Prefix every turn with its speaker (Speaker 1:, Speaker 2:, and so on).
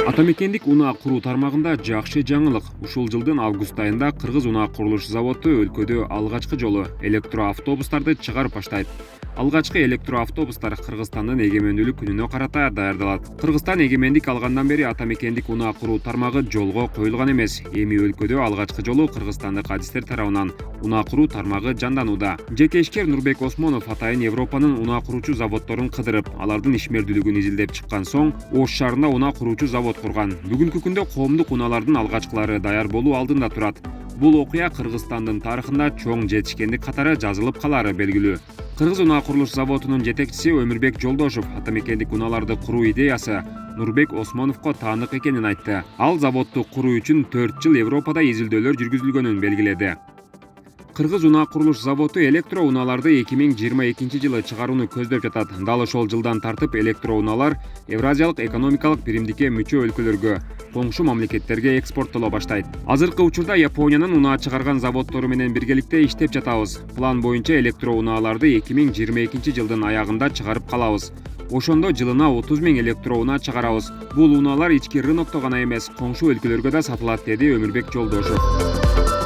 Speaker 1: Атамекендик унаа куруу тармагында жакшы жаңылык. Ушул жылдын август айында Кыргыз унаа курулуш заводу өлкөдө алгачкы жолу электроавтобустарды чыгарып баштайт. Алгачкы электроавтобустар Кыргызстандын эгемендүүлүк күнүнө карата даярдалат. Кыргызстан эгемендик алгандан бери атамекендик унаа куруу тармагы жолго коюлган эмес. Эми өлкөдө алгачкы жолу кыргызстандык адистер тарабынан унаа куруу тармагы жанданууда. Жеке ишкер Нурбек Осмонов атайын Европанын унаа куруучу заводдорун кыдырып, алардын ишмердүүлүгүн изилдеп чыккан соң, Ош шаарында унаа куруучу завод курган. Бүгүнкү күндө коомдук унаалардын алгачкылары даяр болуу алдында турат. Бул окуя Кыргызстандын тарыхында чоң жетишкендик катары жазылып калары белгилүү. Кыргыз унаа курулуш заводунун жетекчиси Өмүрбек Жолдошов атамекендик унааларды куруу идеясы Нурбек Осмоновго таандык экенин айтты. Ал заводду куруу үчүн 4 жыл Европада изилдөөлөр жүргүзүлгөнүн белгиледи. Кыргыз унаа курулуш заводу электро унааларды 2022 жылы чыгарууну көздөп жатат. Дал ошол жылдан тартып электро унаалар Евразиялык экономикалык биримдикке мүчө өлкөлөргө, коңшу мамлекеттерге экспорттоло баштайт. Азыркы учурда Япониянын унаа чыгарган заводдору менен биргеликте иштеп жатабыз. План боюнча электро унааларды 2022 жылдын аягында чыгарып калабыз. Ошондо жылына 30 000 электро унаа чыгарабыз. Бул унаалар ички рынокто гана эмес, коңшу өлкөлөргө да сатылат, деди Өмүрбек Жолдошов.